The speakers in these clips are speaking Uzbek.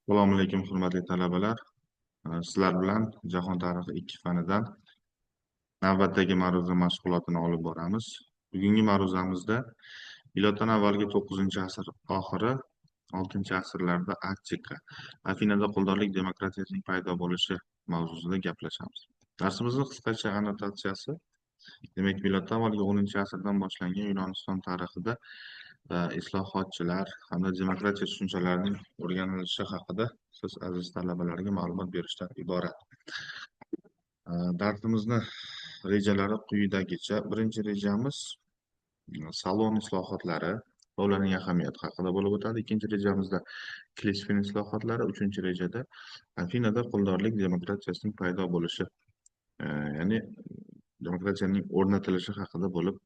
Assalomu alaykum, hurmatli talabalar. Sizlar bilan Jahon tarixi 2 fanidan navbatdagi ma'ruza mashg'ulotini olib boramiz. Bugungi ma'ruzamizda miloddan avvalgi 9-asr oxiri, 6-asrlarda Attika, Afinada quldorlik demokratiyasining paydo bo'lishi mavzusida gaplashamiz. Darsimizning qisqacha annotatsiyasi, demak, miloddan avvalgi 10-asrdan boshlangan Yunoniston tarixida islohotchilar hamda demokratiya tushunchalarining o'rganilishi haqida siz aziz talabalarga ma'lumot berishdan iborat. Darsimizni rejalari quyidagicha. Birinchi rejamiz salon islohotlari va ularning ahamiyati haqida bo'lib o'tadi. Ikkinchi rejamizda Klishpin islohotlari, uchinchi rejada Afinada quldorlik demokratiyasining paydo bo'lishi, ya'ni demokratiyaning o'rnatilishi haqida bo'lib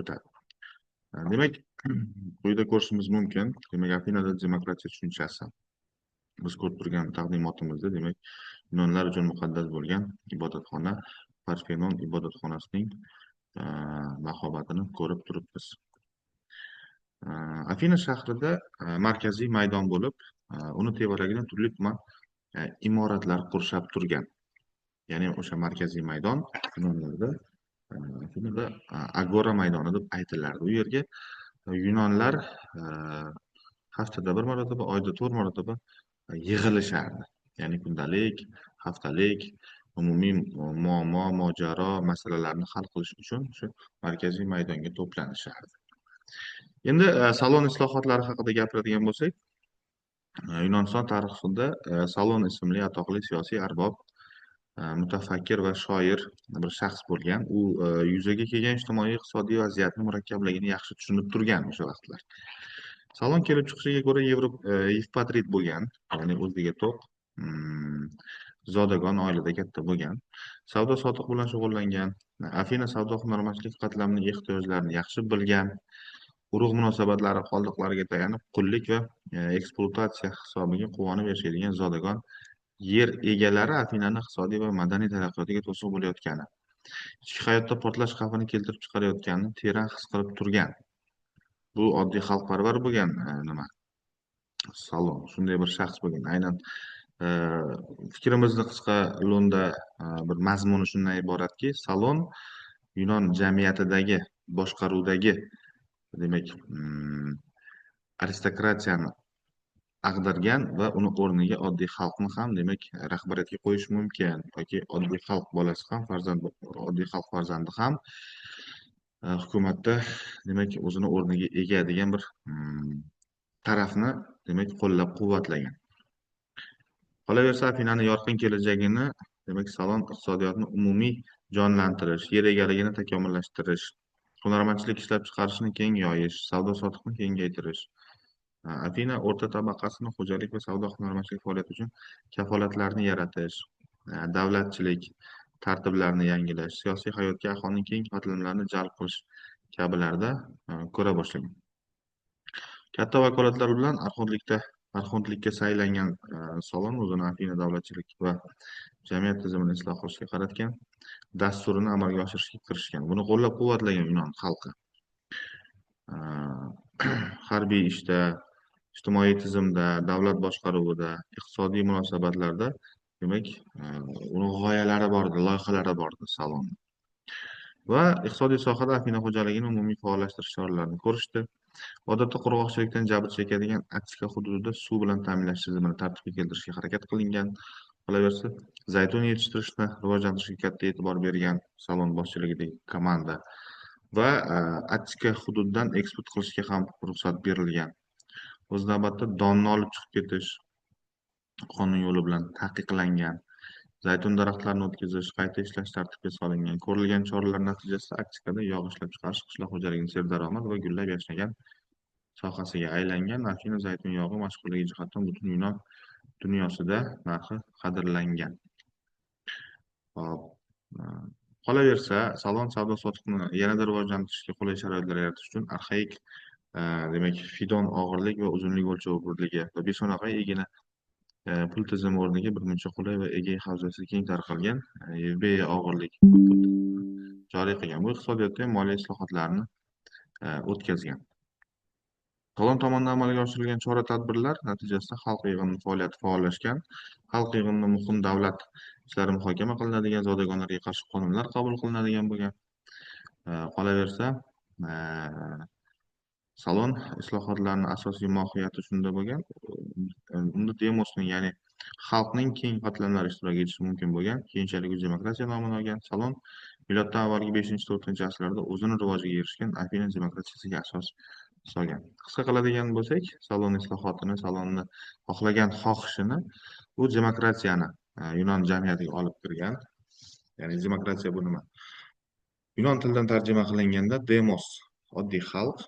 o'tadi. Demak, quyida ko'rishimiz mumkin. Demak, Afinada demokratiya tushunchasi biz ko'rib turgan taqdimotimizda, demak, yunonlar uchun muqaddas bo'lgan ibodatxona Parfenon ibodatxonasining mahobatini ko'rib turibmiz. Afina shahrida markaziy maydon bo'lib, uni tevaragida turli tuman imoratlar qurshab turgan. Ya'ni o'sha markaziy maydon yunonlarda Afinada Agora maydoni deb aytilardi. U yerga yunonlar haftada bir marotaba, oyda 4 marotaba yig'ilishardi. Ya'ni kundalik, haftalik, umumiy muammo, mojaro, masalalarni hal qilish uchun shu markaziy maydonga to'planishardi. Endi salon islohotlari haqida gapiradigan bo'lsak, Yunoniston tarixida Salon ismli atoqli siyosiy arbob, mutafakkir va shoir bir shaxs bo'lgan. U yuzaga kelgan ijtimoiy iqtisodiy vaziyatni murakkabligini yaxshi tushunib turgan o'sha vaqtlar. Salon kelib chiqishiga ko'ra Yevpatrit bo'lgan, ya'ni o'ziga to'q, zodagon oilada katta bo'lgan, savdo sotiq bilan shug'ullangan, Afina savdo hunarmandchilik qatlamining ehtiyojlarini yaxshi bilgan, urug' munosabatlari qoldiqlariga tayanib qullik va ekspluatatsiya hisobiga quvonib yashaydigan zodagon yer egalari Afinani iqtisodiy va madaniy taraqqiyotiga to'siq bo'layotgani, ichki hayotda portlash xavfini keltirib chiqarayotganini teran his qilib turgan. Bu oddiy xalqparvar bo'lgan Salon shunday bir shaxs bo'lgan. Aynan fikrimizni qisqa lo'nda bir mazmuni shundan iboratki, Salon Yunon jamiyatidagi boshqaruvdagi, demak, aristokratiyani ag'dargan va uni o'rniga oddiy xalqni ham, demak, rahbariyatga qo'yish mumkin yoki oddiy xalq bolasi ham, oddiy xalq farzandi ham hukumatda, demak, o'zini o'rniga ega degan bir tarafni, demak, qo'llab-quvvatlagan. Qolaversa, Afinani yorqin kelajagini, demak, Salon iqtisodiyotni umumiy jonlantirish, yer egaligini takomillashtirish, hunarmandchilik ishlab chiqarishni keng yoyish, savdo sotiqni kengaytirish, Afina o'rta tabaqasini xo'jalik va savdo hunarmandchilik faoliyati uchun kafolatlarni yaratish, davlatchilik tartiblarini yangilash, siyosiy hayotga aholining keng qatlamlarini jalb qilish kabilarda ko'ra boshlagan. Katta vakolatlar bilan arxontlikka saylangan Salon o'zini Afina davlatchilik va jamiyat tizimini isloh qilishga qaratgan dasturini amalga oshirishga kirishgan. Buni qo'llab-quvvatlagan Yunon xalqi. Harbiy ishda, ijtimoiy tizimda, davlat boshqaruvida, iqtisodiy munosabatlarda, demak, uni g'oyalari bor edi, loyihalari bor edi Salon. Va iqtisodiy sohada Afina xo'jaligini umumiy faollashtirish choralarini ko'rishdi. Odatda qurg'oqchilikdan jabr chekadigan Attika hududida suv bilan ta'minlash tizimini tartibga keltirishga harakat qilingan. Qolaversa, zaytun yetishtirishni rivojlantirishga katta e'tibor bergan Salon boshchiligidagi komanda va Attika hududidan eksport qilishga ham ruxsat berilgan. O'z navbatida donni olib chiqib ketish qonun yo'li bilan taqiqlangan. Zaytun daraxtlarini o'tkazish, qayta ishlash tartibga solingan. Ko'rilgan choralar natijasida Attikada yog' ishlab chiqarish qishloq xo'jaligining serdaromad va gullab yashnagan sohasiga aylangan. Afina zaytun yog'i mashhurligi jihatdan butun Yunon dunyosida narxi qadrlangan. Hop. Qolaversa, Salon savdo sotiqni yanada rivojlantirishga qulay sharoitlar yaratish uchun arxaik, demak, Fidon og'irlik va uzunlik o'lchovi birligi va besonaqay egina pul tizimi o'rniga birmuncha qulay va egay havzasi keng tarqalgan Evbeya og'irlik joriy qilgan. Bu iqtisodiyotda ham moliya islohotlarini o'tkazgan. Salon tomonidan amalga oshirilgan chora-tadbirlar natijasida xalq yig'ini faoliyati faollashgan, xalq yig'inida muhim davlat ishlari muhokama qilinadigan, zodagonlarga qarshi qonunlar qabul qilinadigan bo'lgan. Qolaversa, salon islohotlarini asosiy mohiyati shunda bo'lgan, unda demosning, ya'ni xalqning keng qatlamlari ishtirok etishi mumkin bo'lgan, keyinchalik u demokratiya nomini olgan. Salon miloddan avvalgi 5-4 asrlarda o'zini rivojiga erishgan Afina demokratiyasiga asos solgan. Qisqa qiladigan bo'lsak, salon islohotini, salonni xohlagan xohishini, bu demokratiyani Yunon jamiyatiga olib kirgan. Ya'ni demokratiya bu nima? Yunon tilidan tarjima qilinganda demos oddiy xalq,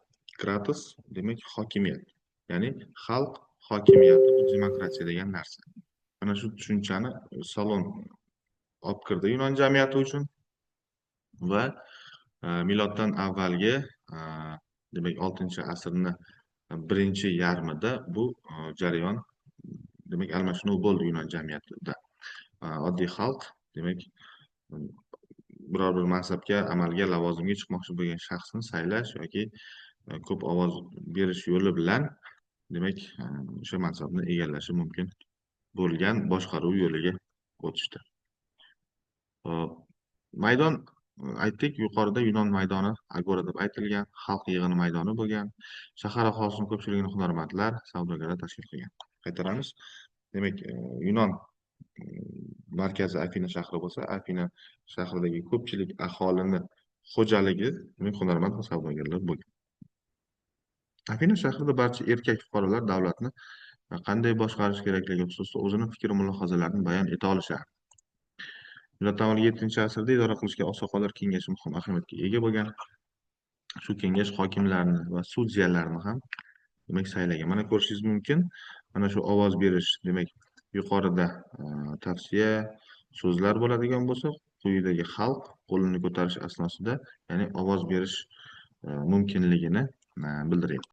kratos demak hokimiyat. Ya'ni xalq hokimiyati bu demokratiya degan narsa. Mana shu tushunchani salon olib kirdi Yunon jamiyati uchun va miloddan avvalgi demak 6-asrni birinchi yarmida bu jarayon demak almashinuv bo'ldi Yunon jamiyatida. Oddiy xalq demak biror bir mansabga, amalga, lavozimga chiqmoqchi bo'lgan shaxsni saylash yoki ko'p ovoz berish yo'li bilan demak o'sha mansabni egallashi mumkin bo'lgan boshqaruv yo'liga o'tishdi. Maydon aytdik, yuqorida Yunon maydoni agora deb aytilgan, xalq yig'ini maydoni bo'lgan, shahar aholisining ko'pchiligini hunarmandlar, savdogarlar tashkil qilgan. Qaytaramiz. Demak, Yunon markazi Afina shahri bo'lsa, Afina shahridagi ko'pchilik aholini xo'jaligi demak hunarmand va savdogarlar bo'lgan. Afina shahrida barcha erkak fuqarolar davlatni qanday boshqarish kerakligi xususida o'zini fikr-mulohazalarini bayon eta olishardi. Miloddan avvalgi 7-asrda idora qilishga oqsoqollar kengashi muhim ahamiyatga ega bo'lgan. Shu kengash hokimlarni va sudyalarni ham demak saylagan. Mana ko'rishingiz mumkin. Mana shu ovoz berish, demak yuqorida tavsiya so'zlar bo'ladigan bo'lsa, quyidagi xalq qo'lini ko'tarish asnosida, ya'ni ovoz berish mumkinligini bildiryapti.